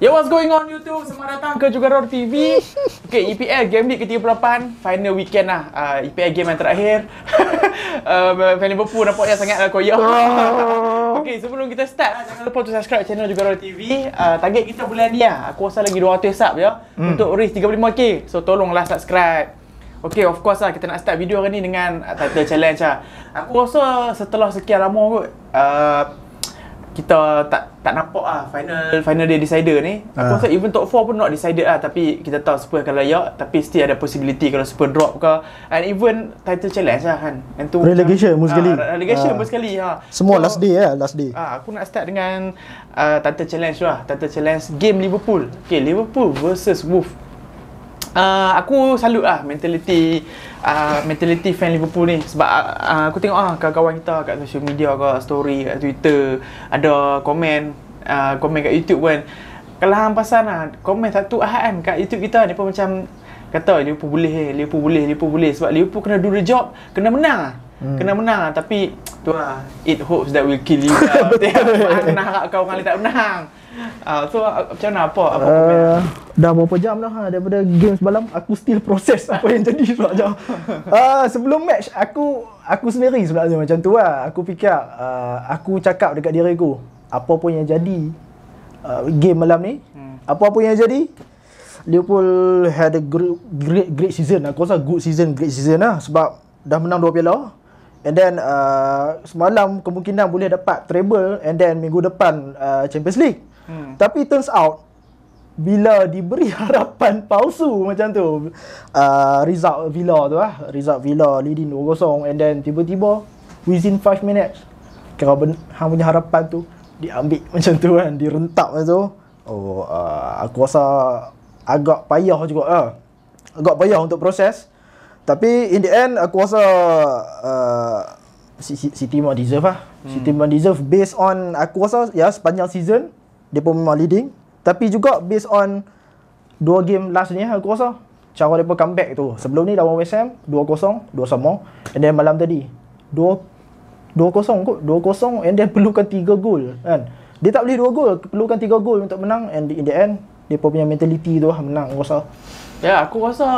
Yo, what's going on YouTube? Selamat datang ke Jugaroar TV. Okay, EPL Game Week ke-38, final weekend lah. EPL game yang terakhir. Fan Liverpool nampaknya sangat koyak. Okay, sebelum kita start, jangan lupa untuk subscribe channel Jugaroar TV. Target kita bulan ni lah, aku rasa lagi 200 sub ya, untuk reach 35k. So tolonglah subscribe. Okay, of course lah, kita nak start video hari ni dengan title challenge lah. Aku rasa setelah sekian lama kot, kita tak nampak lah final day decider ni. Aku rasa even top 4 pun not decided lah. Tapi kita tahu Spurs akan layak, tapi still ada possibility kalau Spurs drop ke. And even title challenge lah kan. Yang tu relegation pun sekali. Relegation pun sekali ha. Semua so, last day lah, last day. Aku nak start dengan title challenge lah. Title challenge game Liverpool. Okay, Liverpool versus Wolves. Aku salut lah mentality fan Liverpool ni. Sebab aku tengok kawan-kawan kita kat social media, kat story, kat Twitter, ada komen kat YouTube kan. Kalau hang pasal komen satu ahad kan kat YouTube kita ni pun macam kata Liverpool boleh. Sebab Liverpool kena do the job, kena menang. Kena menang, tapi tu lah, it hopes that will kill you. Kena harap kau orang lain tak menang. So macam mana, apa komen? Dah berapa jam dah daripada game semalam, aku still proses apa yang jadi sebenarnya. Sebelum match aku sendiri sebenarnya macam tu lah. Aku fikir, aku cakap dekat diri aku, apa pun yang jadi game malam ni, apa pun yang jadi, Liverpool had a great season. Aku rasa great season lah, sebab dah menang 2 piala. And then semalam kemungkinan boleh dapat treble, and then minggu depan Champions League. Tapi turns out bila diberi harapan palsu macam tu, result Villa leading 2-0, and then tiba-tiba within 5 minutes kira hang punya harapan tu diambil macam tu kan, direntak macam tu. Aku rasa agak payah juga agak payah untuk proses. Tapi in the end aku rasa City memang deserve lah. City memang deserve based on, aku rasa ya sepanjang season dia pun memang leading. Tapi juga based on 2 game last ni, aku rasa cara dia pun comeback tu. Sebelum ni lawan West Ham 2-0, 2 sama. And then malam tadi 2-0 kot, 2-0, and then perlukan 3 gol kan. Dia tak boleh 2 gol, perlukan 3 gol untuk menang, and in the end dia pun punya mentality tu menang aku rasa. Ya, aku rasa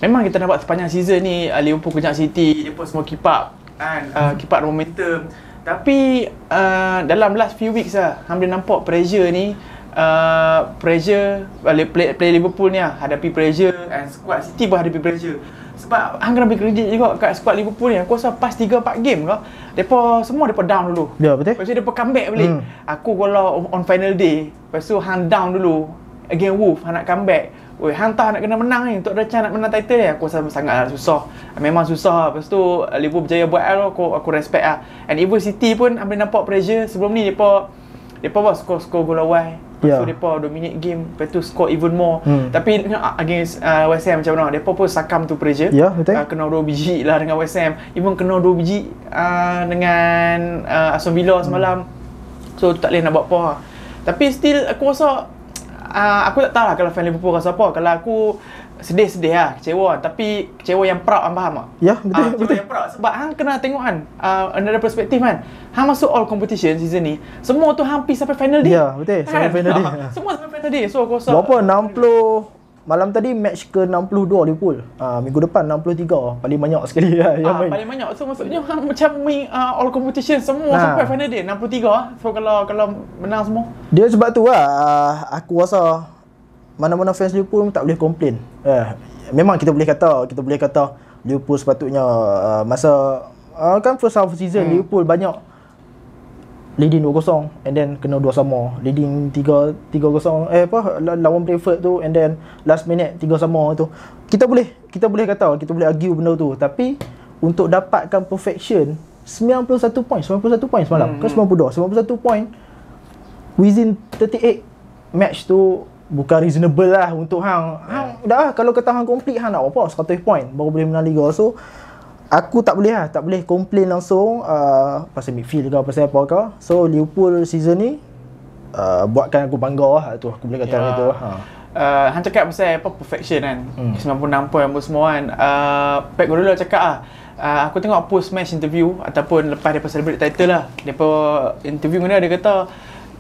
memang kita nampak sepanjang season ni Liverpool kejar City, dia pun semua keep up kan, keep up momentum. Tapi dalam last few weeks hang boleh nampak pressure ni, pressure play Liverpool ni hadapi pressure, and squad City pun hadapi pressure. Sebab hang kena beri kredit juga kat squad Liverpool ni. Aku rasa pas 3-4 game ke, depa down dulu. Ya, betul. Lepas tu depa comeback balik. Aku kalau on final day, lepas tu hang down dulu against Wolves, hang nak comeback. Hang tahu nak kena menang ni, untuk ada chance nak menang title ni, aku rasa sangatlah susah. Memang susah. Lepas tu Liverpool berjaya buat aku respect lah. And even City pun ambil nampak pressure. Sebelum ni depa buat skor gol awal. Lepas tu depa dominate game, lepas tu score even more. Tapi against West Ham macam mana, depa pun succumb to pressure. Ya, betul. Kena 2 biji lah dengan West Ham. Even kena 2 biji dengan Aston Villa semalam. So tak boleh nak buat apa. Tapi still aku rasa aku tak tahu lah kalau fan Liverpool rasa apa. Kalau aku sedih lah, kecewa. Tapi kecewa yang proud, hang faham tak? Ya, betul. Kecewa yang proud. Sebab hang kena tengok kan, another perspektif kan. Hang masuk all competition season ni, semua tu hampir sampai final day. Ya, betul. Sampai final day. Semua sampai final day. So aku rasa berapa? 60 malam tadi match ke 62 Liverpool. Minggu depan 63. Paling banyak sekali lah yang main. Paling banyak. So maksudnya hang macam main all competition semua sampai final day 63. So kalau menang semua. Dia sebab tu lah aku rasa mana-mana fans Liverpool tak boleh komplain. Memang kita boleh kata Liverpool sepatutnya masa kan first half season Liverpool banyak leading 2-0, and then kena 2 sama, leading 3-0 lawan Brentford tu, and then last minute 3 sama tu. Kita boleh argue benda tu, tapi untuk dapatkan perfection 91 point semalam ke 91 point within 38 match tu bukan reasonable lah untuk hang. Dah kalau kata hang complete, hang nak apa 100 point baru boleh menang liga. So aku tak boleh komplain langsung pasal midfield ke pasal apa ke. So Liverpool season ni buatkan aku bangga lah, tu aku boleh kata gitu. Hang cakap pasal apa perfection kan, 96 point apa semua kan. Pep Guardiola cakap aku tengok post match interview ataupun lepas dia celebrate title lah, dia interview dengan dia kata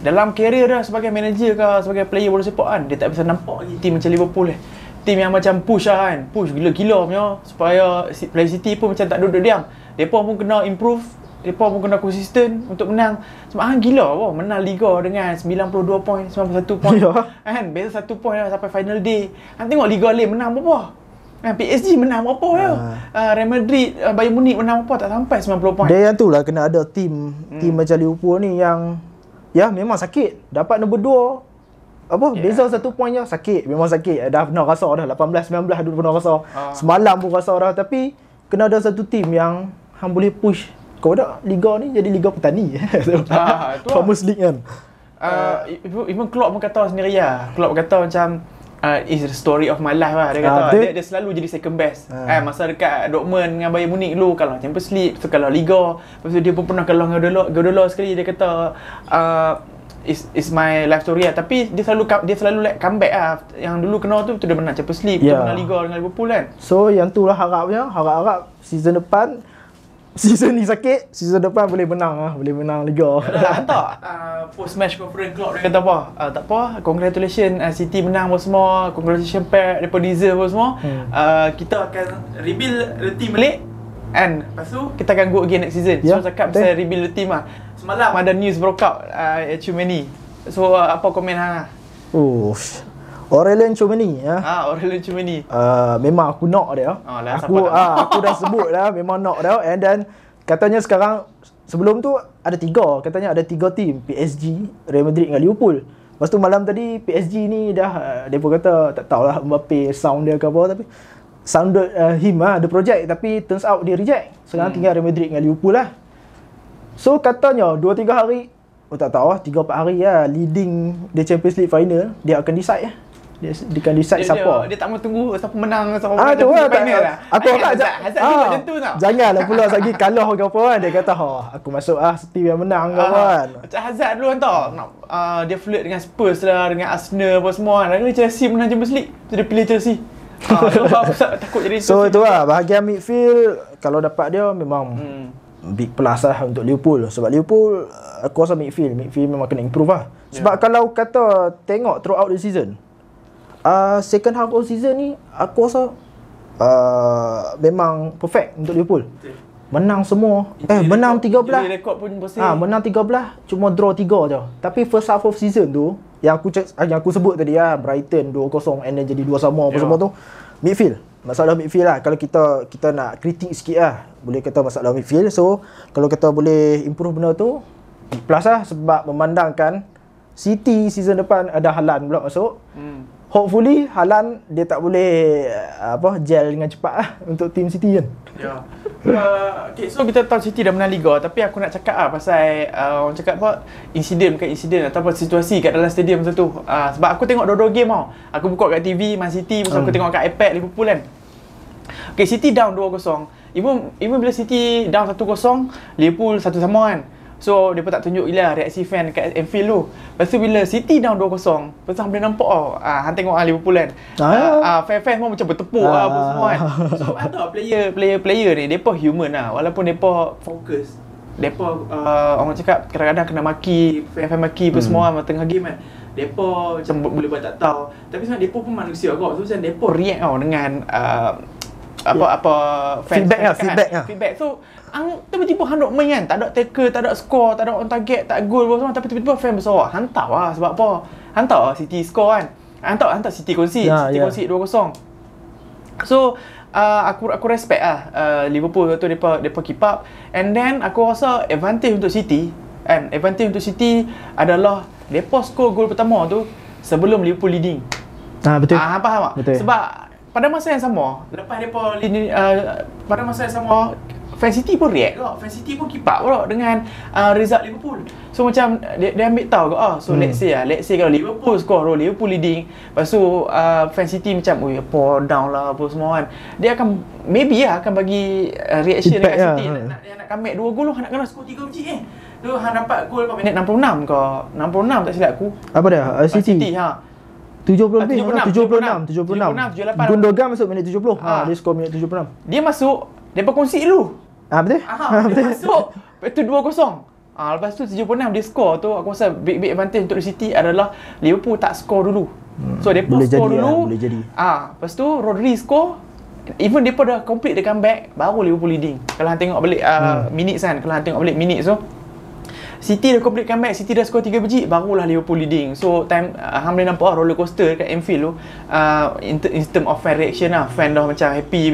dalam career dia sebagai manager ke sebagai player bola sepak kan, dia tak bisa nampak lagi team macam Liverpool team yang macam push lah kan, push gila-gila punya supaya player City pun macam tak duduk diam. Depa pun kena improve, depa pun kena konsisten untuk menang. Sebab hang gila menang Liga dengan 92 poin, 91 poin kan, beza 1 poin lah sampai final day. Hang tengok Liga lain menang berapa? PSG menang berapa ya? Real Madrid, Bayern Munich menang berapa? Tak sampai 90 poin. Dia yang tu lah kena ada team macam Liverpool ni yang ya memang sakit. Dapat nombor 2 beza 1 poin je sakit. Memang sakit. Dah pernah rasa dah 18 19 dah pernah rasa. Semalam pun rasa dah, tapi kena ada satu team yang hang boleh push. Kau dah liga ni jadi liga petani. Farmers League kan. Even Klopp pun kata sendiri lah. Klopp kata macam is the story of my life lah. Dia kata dia selalu jadi second best. Masa dekat Dortmund dengan Bayern Munich dulu kalah Champions League, so kalah Liga. Lepas tu dia pun pernah kalah dengan Guardiola sekali. Dia kata is my life story lah. Tapi dia selalu like comeback lah. Yang dulu kena tu dia menang Champions League, dia menang Liga dengan Liverpool kan. So yang tu lah harapnya, harap season depan, season ni sakit, season depan boleh menang lah, boleh menang Liga. Hantar post match conference Klopp dia kata apa? Tak apa, congratulations City menang apa semua, congratulations Pep daripada deserve apa semua. Kita akan rebuild the team balik and lepas tu kita akan go again next season. So cakap pasal rebuild the team lah. Semalam ada news broke out Tchouaméni. So apa komen hang? Aurelien Tchouaméni Aurelien Tchouaméni. Memang aku knock dia. Aku dah sebut dah memang knock dia. And then katanya sekarang, sebelum tu ada 3, katanya ada 3 team, PSG, Real Madrid dengan Liverpool. Lepas tu malam tadi PSG ni dah depa kata tak tahulah Mbappe sound dia ke apa, tapi sounded him ada project, tapi turns out dia reject. Sekarang tinggal Real Madrid dengan Liverpool lah. So katanya 2-3 hari, tak tahu lah, 3-4 hari lah leading the Champions League final, dia akan decide lah. Dia akan decide siapa. Dia tak mau tunggu siapa menang, siapa tu lah, final lah. Aku harap Hazard juga macam tu tau. Janganlah pula lagi kalah ke apa kan. Dia kata aku masuk team yang menang ke kan. Macam Hazard dulu kan tau, dia flirt dengan Spurs lah, dengan Arsenal apa semua. Lagi Chelsea menang Champions League, so dia pilih Chelsea. Takut jadi. So itu lah bahagian midfield, kalau dapat dia memang big plus lah untuk Liverpool. Sebab Liverpool aku rasa midfield memang kena improve lah. Sebab kalau kata tengok throughout the season, second half of season ni aku rasa memang perfect untuk Liverpool. Menang semua. Menang 13. Rekod pun bersih. Menang 13, cuma draw 3 je. Tapi first half of season tu yang aku sebut tadi Brighton 2-0 and then jadi 2 sama apa semua tu. Midfield. Masalah midfield lah. Kalau kita nak kritik sikit lah, boleh kata masalah midfield. So kalau kita boleh improve benda tu, plus lah, sebab memandangkan City season depan ada Haaland pula masuk. Hopefully Haaland dia tak boleh gel dengan cepat lah untuk team City kan. Okay, so kita tahu City dah menang Liga, tapi aku nak cakap pasal orang cakap insiden ataupun situasi kat dalam stadium tu. Sebab aku tengok dua-dua game tau. Aku buka kat TV Man City, aku tengok kat iPad Liverpool kan. Okay, City down 2-0. Even bila City down 1-0, Liverpool 1 sama kan. So, dia pun tak tunjuk gila reaksi fan dekat Anfield tu. Lepas tu bila City down 2-0, lepas tu boleh nampak hang tengok Liverpool kan. Fan-fan semua macam bertepuk apa semua kan. So, ada player ni, depa human lah. Walaupun depa fokus. Depa orang cakap kadang-kadang kena maki, fan-fan maki apa semua tengah game kan. Depa macam boleh buat tak tahu. Tapi sebenarnya depa pun manusia kau. So, macam depa react dengan apa feedback. So, tiba-tiba hang duk main kan, tak ada tackle, tak ada score, tak ada on target, tak gol apa semua, tapi tiba-tiba fan bersorak. Hantar lah sebab apa? Hantar City score kan. Hantar City concede, City concede 2-0. So aku respect Liverpool tu depa keep up, and then aku rasa advantage untuk City adalah depa score gol pertama tu sebelum Liverpool leading. Betul. Faham tak? Betul. Sebab pada masa yang sama, lepas depa leading, pada masa yang sama Fan City pun react kok. Fan City pun keep up kok dengan result Liverpool. So macam dia ambil tahu kok. So let's say kalau Liverpool score, Liverpool leading, lepas tu Fan City macam apa down lah apa semua kan. Dia akan maybe akan bagi reaction dekat City nak comeback 2 gol, nak kena skor 3 biji Tu hang dapat gol kat minit 66 ke 66 tak silap aku. Apa dia? City 70 lebih, 76. Gundogan masuk minit 70. Dia skor minit 76. Dia masuk, depa concede dulu. Betul? Dia masuk. Lepas tu 2-0. Lepas tu 76 dia score tu, aku rasa big advantage untuk City adalah Liverpool tak score dulu. So depa score dulu. Boleh jadi. Lepas tu Rodri score. Even depa dah complete the comeback, baru Liverpool leading. Kalau hang tengok balik minutes kan, kalau hang tengok balik minutes tu, City dah complete comeback, City dah score 3 biji, barulah Liverpool leading. So time hang boleh nampak roller coaster dekat Anfield tu, in term of fan reaction lah. Fan dah macam happy.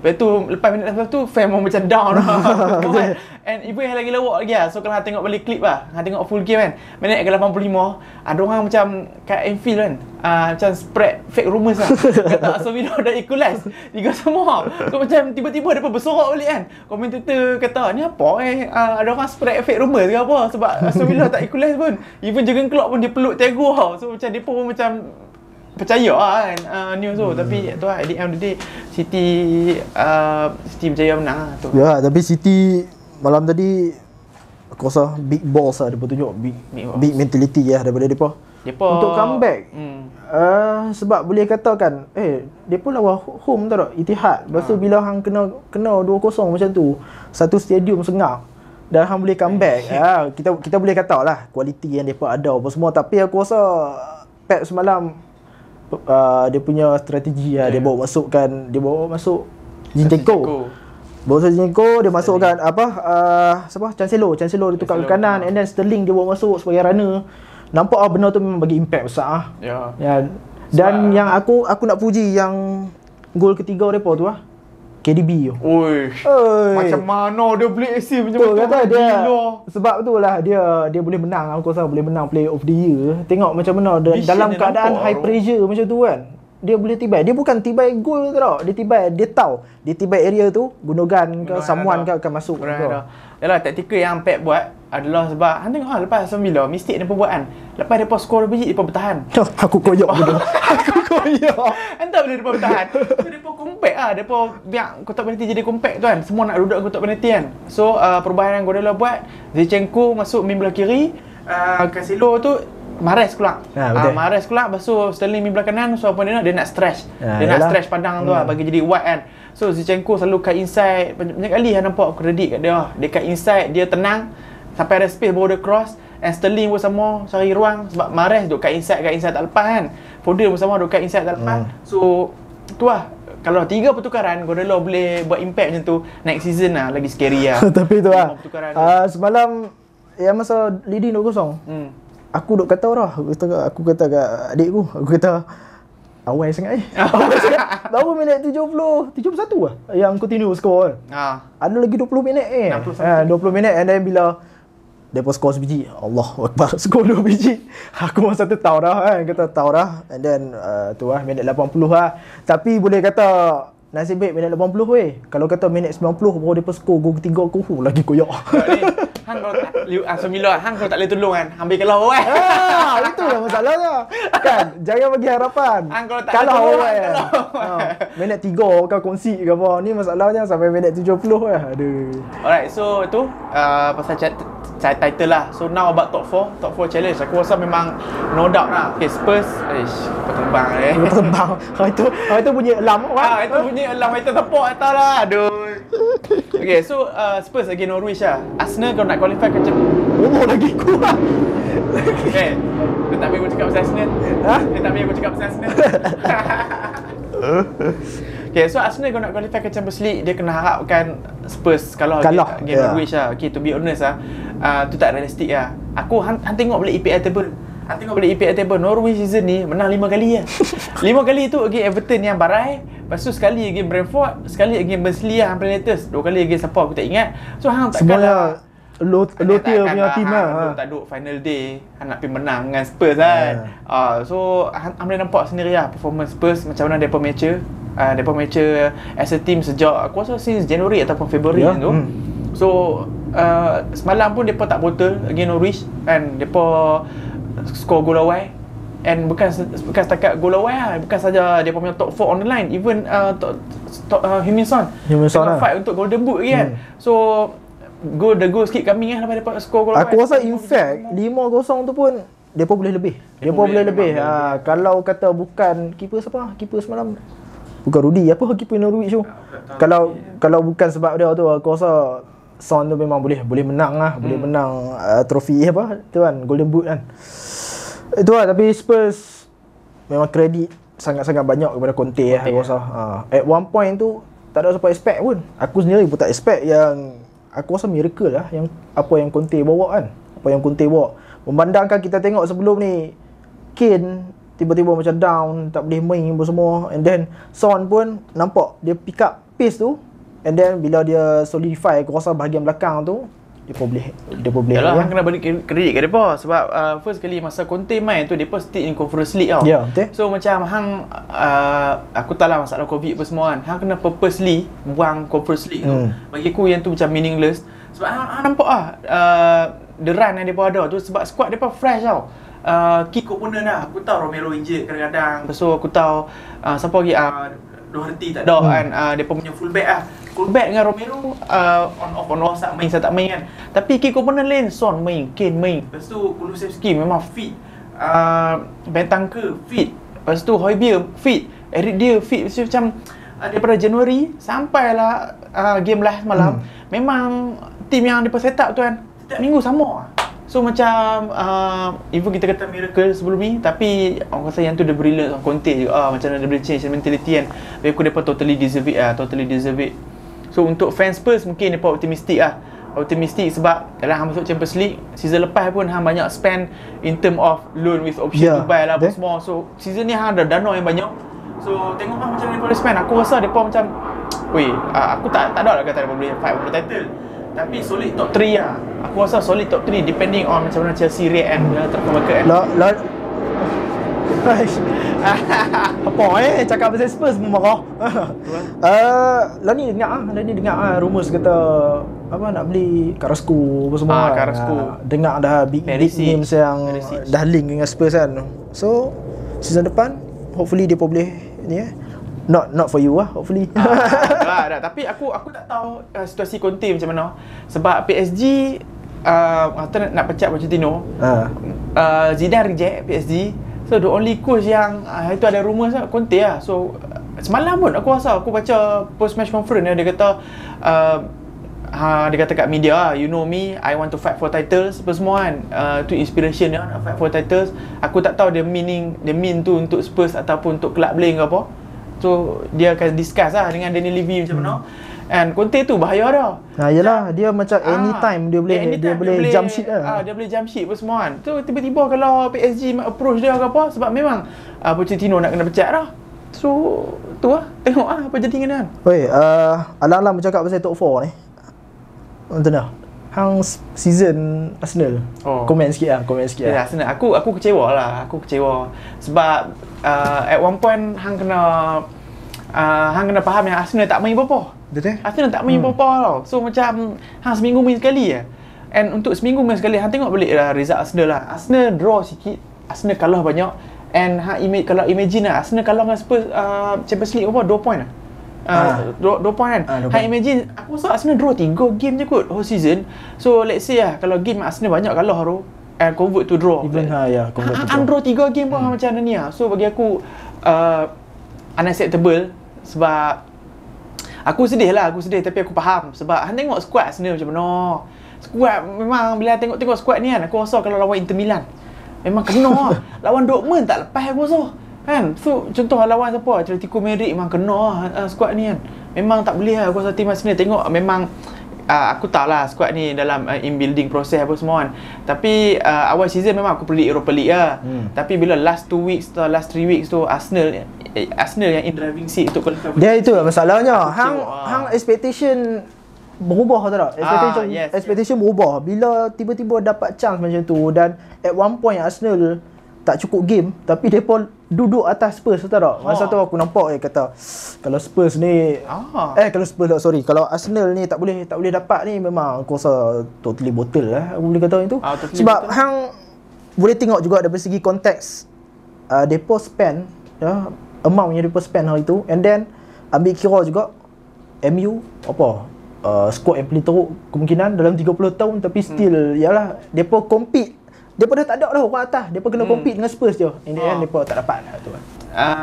Lepas tu lepas minit lepas tu fan mau macam down lah. And even yang lagi lawak lagi lah. So kalau hang tengok balik clip lah, hang tengok full game kan, minit ke 85, ada orang macam kat Anfield kan, macam spread fake rumours lah. Kata Aston Villa dah equalize Liga semua. So macam tiba-tiba depa bersorak balik kan. Komentator kata, ni apa ada orang spread fake rumours ke apa, sebab Aston Villa tak equalize pun. Even Jurgen Klopp pun dia peluk Thiago tau. So macam depa pun macam percaya lah kan news tu. Tapi tu lah, at the end of the day City berjaya menang lah tu. Ya, tapi City malam tadi aku rasa big balls lah depa tunjuk, big mentality lah daripada depa untuk comeback. Sebab boleh katakan depa lawan home tau tak, Etihad. Lepas tu bila hang kena 2-0 macam tu, satu stadium sengap, dan hang boleh comeback. Kita boleh kata lah kualiti yang depa ada apa semua, tapi aku rasa Pep semalam dia punya strategi lah. Dia bawa masuk Zinchenko. Dia masukkan siapa? Cancelo dia tukar ke kanan, and then Sterling dia bawa masuk sebagai runner. Nampak benda tu memang bagi impact besar ya. Dan yang aku nak puji yang gol ketiga depa tu KDB tu. Macam mana dia boleh achieve macam tu kata dia. Sebab tu lah dia boleh menang. Aku rasa boleh menang Player of the Year. Tengok macam mana dalam keadaan high pressure macam tu kan, dia boleh tibai. Dia bukan tibai gol tau. Dia tahu dia tibai area tu, Gundogan ke someone ke akan masuk. Yalah, taktikal yang Pep buat adalah sebab hang tengok lepas Aston Villa mistake depa buat kan. Lepas depa skor biji, depa bertahan. Aku koyak bodoh. Aku koyak. Entah bila depa bertahan. So depa compact depa biar kotak penalti jadi compact tu kan. Semua nak duduk kotak penalti kan. So perubahan yang Guardiola buat, Zinchenko masuk main belah kiri, Cancelo tu Mahrez keluar. Mahrez keluar, lepas tu Sterling main belah kanan. So apa dia nak stretch. Dia nak stretch padang tu bagi jadi wide kan. So Zinchenko selalu cut inside. Banyak kali hang nampak kredit kat dia. Dia cut inside, dia tenang sampai ada space baru dia cross. And Sterling pun sama cari ruang, sebab Mahrez duk cut inside tak lepas kan. Foden pun sama duk cut inside tak lepas. So tu lah, kalau 3 pertukaran Guardiola boleh buat impact macam tu, next season lah lagi scary lah. Tapi tu lah semalam yang masa leading 2-0, aku duk kata aku kata kat adikku, aku kata awal sangat baru minit 71 lah yang continue score kan. Ada lagi 20 minit 20 minit, and then bila depa skor sebiji, Allahu Akbar, skor 2 biji. Aku masa tu tahu dah and then tu lah minit 80 lah. Tapi boleh kata nasib baik minit 80 weh. Kalau kata minit 90 baru depa skor gol ketiga, aku lagi koyak. Hang kalau tak Aston Villa, hang kalau tak boleh tolong kan, ambil kalau itulah masalahnya. Kan, jangan bagi harapan. Hang kalau tak kalau tolong, minit 3 kau kongsi ke apa. Ni masalahnya sampai minit 70 lah. Aduh. Alright, so tu pasal title lah. So now about top 4 challenge. Aku rasa memang no doubt lah. Okay, Spurs terbang itu bunyi alarm itu bunyi alarm itu tepuk atas lah. Aduh. Okay, so Spurs against Norwich lah. Arsenal kalau nak qualify macam lagi kuat. Dia tak biar aku cakap pasal Arsenal. Dia tak biar aku cakap pasal Arsenal. Okay, so Arsenal kalau nak qualify ke Champions League, dia kena harapkan Spurs kalah against Norwich lah. Okay, to be honest tu tak realistik lah. Aku hang tengok balik EPL table. Norwich season ni menang 5 kali lah. 5 kali tu against Everton yang barai. Lepas tu sekali against Brentford, sekali against Burnley yang paling latest. 2 kali against siapa aku tak ingat. So hang takkan lah low tier punya team lah. Tak duk final day hang nak pergi menang dengan Spurs kan. So hang boleh nampak sendiri lah performance Spurs macam mana depa mature. Depa mature as a team sejak aku rasa since January ataupun February tu. So semalam pun depa tak botol against Norwich kan. Depa skor gol away, and bukan setakat gol away lah, bukan saja dia punya top 4 on the line, even Heung-min Son lah fight untuk golden boot lagi kan. So the goal keep coming lah lepas dia skor gol away. Aku rasa in fact 5-0 tu pun depa boleh lebih. Kalau kata bukan keeper semalam, bukan Rudy, apa keeper Norwich tu. Kalau bukan sebab dia tu, aku rasa Son tu memang boleh menang lah, boleh menang trofi apa tu kan, Golden Boot kan. Itu lah, tapi Spurs memang kredit sangat-sangat banyak kepada Conte lah aku rasa. At one point tu tak ada siapa expect pun. Aku sendiri pun tak expect yang aku rasa miracle lah yang apa yang Conte bawa kan. Apa yang Conte bawa. Memandangkan kita tengok sebelum ni Kane tiba-tiba macam down, tak boleh main apa semua, and then Son pun nampak dia pick up pace tu, and then bila dia solidify aku rasa bahagian belakang tu dia pun boleh yalah, hang kena bagi kredit kat depa sebab first kali masa Conte main tu depa stick in Conference League tau. Betul. So macam hang aku tahu lah masalah Covid apa semua kan. Hang kena purposely buang Conference League tu. Bagi aku yang tu macam meaningless sebab hang nampak the run yang depa ada tu sebab squad depa fresh tau. Key component lah. Aku tahu Romero injured kadang-kadang. Lepas tu aku tahu siapa lagi Doherty tak ada kan. Depa punya fullback lah. Fullback dengan Romero on off tak main, saya tak main kan. Tapi key component lain, Son main, Kane main. Lepas tu Kulusevski memang fit. Bentancur fit. Lepas tu Højbjerg fit. Eric Dier fit. Lepas tu macam daripada Januari sampailah game last malam, memang team yang depa set up tu kan setiap minggu sama. So macam even kita kata miracle sebelum ni, tapi aku rasa yang tu the brilliance of Conte juga. Macam mana dia boleh change mentality kan. Bagi aku depa totally deserve it totally deserve it. So untuk fans Spurs mungkin depa optimistic optimistic sebab dalam hang masuk Champions League season lepas pun hang banyak spend in term of loan with option to buy lah apa semua. So season ni hang ada dana yang banyak. So tengok macam mana depa spend. Aku rasa depa macam aku tak ada lah kata depa boleh fight for the title, tapi solid top 3 lah. Aku rasa solid top 3 depending on macam mana Chelsea react kan transfer market kan. Apa cakap pasal Spurs pun marah. Lah ni dengar rumors kata apa nak beli Carrasco apa semua. Carrasco. Dengar dah big names yang dah link dengan Spurs kan. So season depan hopefully dia boleh ni Not for you lah, hopefully. Tapi aku tak tahu situasi Conte macam mana. Sebab PSG nak pecat Pochettino. Zidane reject PSG. So the only coach yang itu ada rumours Conte lah. So semalam pun aku baca post match conference dia kata dia kata kat media, you know me, I want to fight for titles apa semua kan. Tu inspiration dia nak fight for titles. Aku tak tahu dia mean tu untuk Spurs ataupun untuk club lain ke apa. So dia akan discuss lah dengan Danny Levy macam mana. And Conte tu bahaya dah. Yalah, dia macam anytime dia boleh jump ship lah. Dia boleh jump ship apa semua kan. Tu tiba-tiba kalau PSG approach dia ke apa, sebab memang Pochettino nak kena pecat dah. So tu lah, tengok lah apa jadi dengan dia. Alang-alang bercakap pasal top 4 ni. Macam mana? Hang season Arsenal. Komen sikit lah. Ya, Arsenal. Aku kecewa lah. Sebab at one point hang kena faham yang Arsenal tak main apa-apa. Betul? Arsenal tak main apa-apa tau. So macam hang seminggu main sekali je. And untuk seminggu main sekali, hang tengok balik lah result Arsenal lah. Arsenal draw sikit, Arsenal kalah banyak. And kalau imagine lah, Arsenal kalah dengan Spurs Champions League apa? 2 point lah. 2 point kan. Hang imagine, aku rasa Arsenal draw 3 game je kot whole season. So let's say lah, kalau game Arsenal banyak kalah tu and convert to draw, even convert to draw 3 game pun macam mana ni lah. So bagi aku unacceptable. Sebab aku sedih tapi aku faham. Sebab hang tengok squad Arsenal macam mana. Squad memang bila tengok squad ni kan, aku rasa kalau lawan Inter Milan memang kena lah. Lawan Dortmund tak lepas aku rasa kan. So contoh lawan siapa, Atletico Madrid memang kena squad ni kan. Memang tak boleh lah aku rasa tim Arsenal. Tengok memang aku tahu lah squad ni dalam in building proses apa semua kan. Tapi awal season memang aku predict Europa League lah. Tapi bila last 2 weeks atau last 3 weeks tu Arsenal yang in driving seat untuk qualify. Dia itu lah masalahnya. Hang expectation berubah tak? Expectation berubah bila tiba-tiba dapat chance macam tu. Dan at one point Arsenal tak cukup game tapi depa duduk atas Spurs, tahu tak? Masa tu aku nampak kata kalau Spurs ni kalau Arsenal ni tak boleh dapat ni, memang aku rasa totally bottle lah aku boleh kata itu. Sebab bottle. Hang boleh tengok juga dari segi konteks depa spend amount yang depa spend hari tu, and then ambil kira juga MU squad yang paling teruk kemungkinan dalam 30 tahun, tapi still yalah depa compete. Depa dah tak ada dah orang atas. Depa kena compete dengan Spurs je. In the end depa tak dapat lah tu.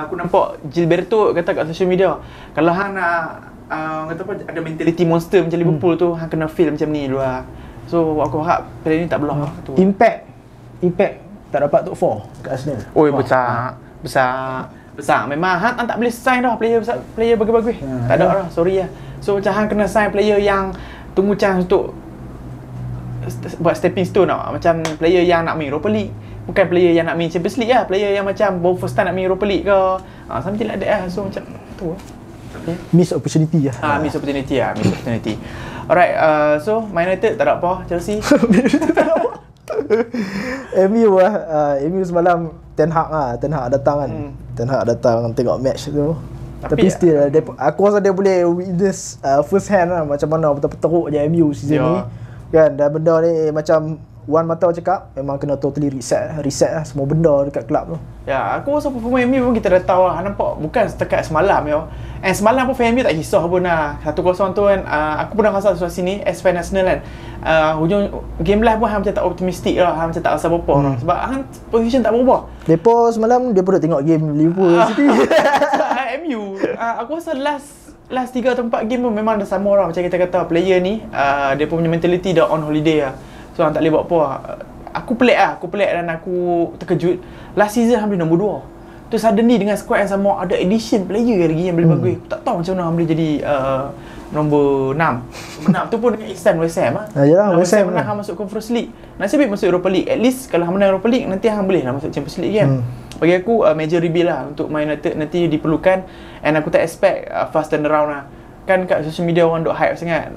Aku nampak Gilberto kata kat social media, kalau hang nak kata apa, ada mentality monster macam Liverpool tu, hang kena feel macam ni dulu lah. So aku harap player ni tak belah tu. Impact tak dapat top 4 kat Arsenal. Oi, besar. Memang hang tak boleh sign dah player bagus-bagus. Tak ada lah, sorry lah. So macam hang kena sign player yang tunggu chance untuk buat stepping stone tau. Macam player yang nak main Europa League, bukan player yang nak main Champions League lah. Player yang macam baru first time nak main Europa League ke, something like that lah. So macam tu lah. Okay. Miss opportunity lah. Miss opportunity. Alright, so Man United tak ada apa, Chelsea MU MU semalam Ten Hag datang kan. Ten Hag datang tengok match tu. Tapi still aku rasa dia boleh witness first hand lah macam mana betul-betul teruk je MU season ni. Kan, dan benda ni macam Wan Mata cakap, memang kena totally reset lah semua benda dekat kelab tu. Ya, aku rasa performa MU pun kita dah tahu lah. Nampak bukan setakat semalam ya. Semalam pun fan MU tak kisah pun lah. 1-0 tu kan, aku pernah rasa situasi ni as fan Arsenal kan. Hujung game live pun hang macam tak optimistik lah, hang macam tak rasa apa-apa lah. Sebab hang position tak berubah. Depa semalam dia pun dah tengok game Liverpool City. MU, aku rasa last 3 atau 4 game pun memang dah sama orang. Macam kita kata player ni, dia punya mentality dah on holiday lah. So orang tak boleh buat apa lah. Aku pelik dan aku terkejut. Last season hang boleh nombor 2. Tu suddenly dengan squad yang sama ada addition player lagi yang boleh bagus. Aku tak tahu macam mana hang boleh jadi nombor 6. Nombor 6 tu pun dengan instant West Ham lah. Yalah, West Ham menang hang masuk Conference League. Nasib baik masuk Europa League. At least kalau hang menang Europa League, nanti hang boleh lah masuk Champions League kan. Bagi aku major rebuild lah untuk Man United nanti diperlukan. And aku tak expect fast turnaround lah. Kan kat social media orang duk hype sangat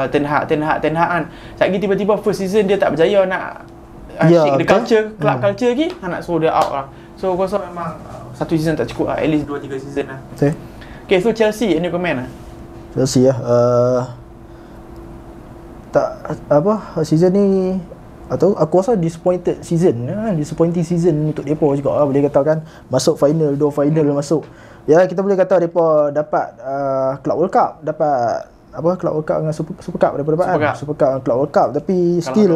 Ten Hag kan. Sekejap tiba-tiba first season dia tak berjaya nak shake the culture, club culture lagi, nak suruh dia out lah. So aku rasa memang satu season tak cukup lah, at least 2-3 season lah. Okay, so Chelsea, any comment lah? Chelsea lah, tak apa, season ni atau aku rasa disappointing season untuk depa juga lah, boleh katakan. Masuk final, 2 final masuk. Ya, kita boleh kata depa dapat Club World Cup, dapat Club World Cup dengan Super Cup daripada Super Cup dengan Club World Cup, tapi kalau still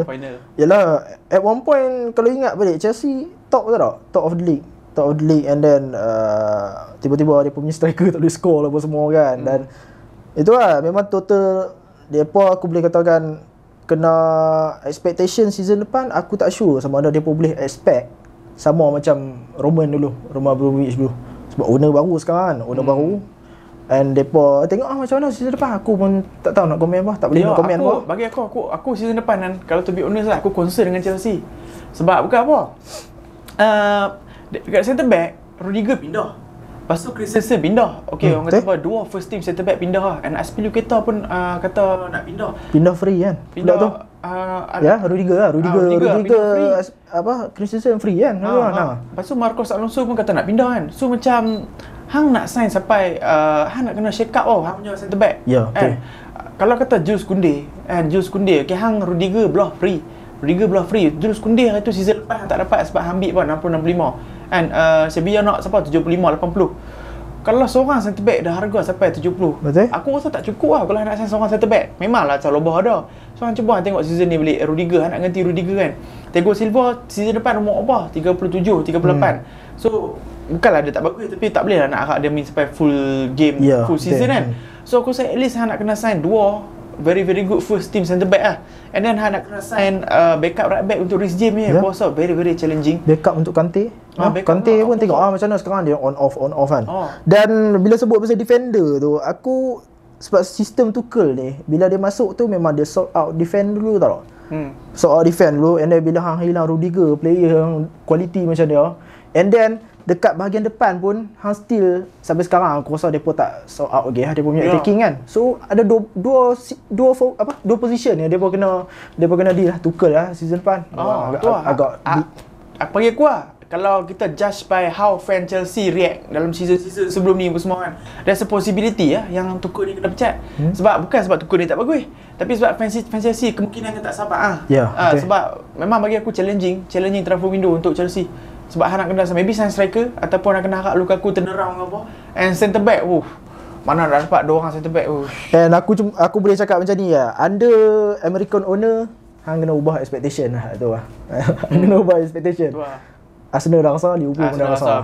yalah, at one point kalau ingat balik Chelsea top of the league and then tiba-tiba dia punya striker tak boleh score apa semua kan. Dan itulah memang total depa aku boleh katakan kena expectation season depan. Aku tak sure sama ada depa boleh expect sama macam Roman Abramovich dulu. Sebab owner baru sekarang kan, baru. And depa tengok macam mana season depan. Aku pun tak tahu nak komen apa, tak boleh nak komen apa. Bagi aku season depan kan, kalau to be honest lah, aku concern dengan Chelsea. Sebab bukan apa, dekat centre back Rudiger pindah, lepas tu Christensen pindah. Okay, orang kata apa, 2 first team centre back pindah lah. And Azpilicueta pun kata nak pindah free kan. Pindah tu Rudiger Christensen free kan. Lepas tu Marcos Alonso pun kata nak pindah kan. So macam hang nak sign sampai hang nak kena shake up hang punya centre back. Kalau kata Jules Koundé, okay, hang Rudiger belah free. Jules Koundé hari tu season lepas hang tak dapat sebab hang ambil pun 60-65 kan. Sevilla nak siapa 75-80. Kalau seorang centre back dah harga sampai 70. Betul? Aku rasa tak cukup lah kalau nak sign seorang centre back. Memanglah Calobah ada. So hang cuba tengok season ni balik Rudiger, nak ganti Rudiger kan. Thiago Silva season depan nombor apa? 37, 38. So bukanlah dia tak bagus, tapi tak boleh lah nak harap dia main sampai full game, full season kan. So aku rasa at least hang nak kena sign 2 very good first team centre back lah. And then hang nak kena sign backup right back untuk Reece James ni. Aku rasa very challenging. Backup untuk Kante. Kante pun tengok macam mana sekarang dia on off kan. Dan bila sebut pasal defender tu, aku sebab sistem Tuchel ni, bila dia masuk tu memang dia sort out defend dulu tau. Sort out defend dulu, and then bila hang hilang Rudiger, player yang quality macam dia, and then dekat bahagian depan pun hang still sampai sekarang aku rasa depa tak sort out lagi dia punya attacking kan. So ada dua position yang depa kena deal lah Tuchel lah season depan. Agak bagi aku lah, kalau kita judge by how fan Chelsea react dalam season sebelum ni semua kan, there's a possibility yang Tuchel ni kena pecat. Sebab bukan sebab Tuchel ni tak bagus, tapi sebab fan Chelsea kemungkinan tak sabar sebab memang bagi aku challenging transfer window untuk Chelsea. Sebab hang nak kena maybe sign striker ataupun nak kena harap Lukaku turn around ke apa. And centre back, mana dah dapat 2 orang centre back. And aku boleh cakap macam ni lah, under American owner hang kena ubah expectation lah tu lah. Kena ubah expectation. Arsenal dah rasa, Liverpool pun dah rasa.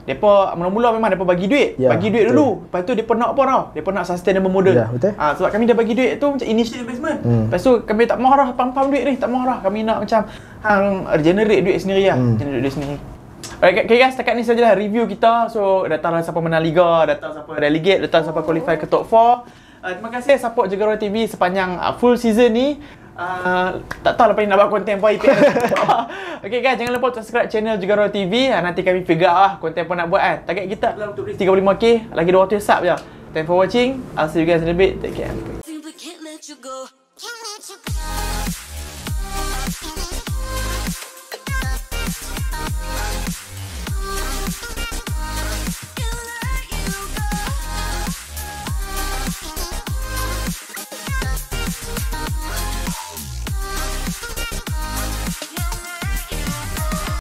Depa mula-mula memang depa bagi duit. Ya, Bagi duit betul. dulu. Lepas tu depa nak apa tau? Depa nak sustainable model. Ya, betul. Sebab kami dah bagi duit tu macam initial investment. Lepas tu kami tak marah pam-pam duit ni, tak marah. Kami nak macam generate duit sendiri lah. Generate duit sendiri. Alright, okay guys, setakat ni sajalah review kita. So, datanglah siapa menang Liga, datang siapa relegate, datang siapa qualify ke top 4. Terima kasih support Jegara TV sepanjang full season ni. Tak tahu lepas ni nak buat konten apa IPL. Okay guys, jangan lupa subscribe channel Jegara TV. Nanti kami figure lah konten apa nak buat kan. Target kita adalah untuk reach 35k, lagi 200 sub je. Thanks for watching. I'll see you guys in a bit. Take care.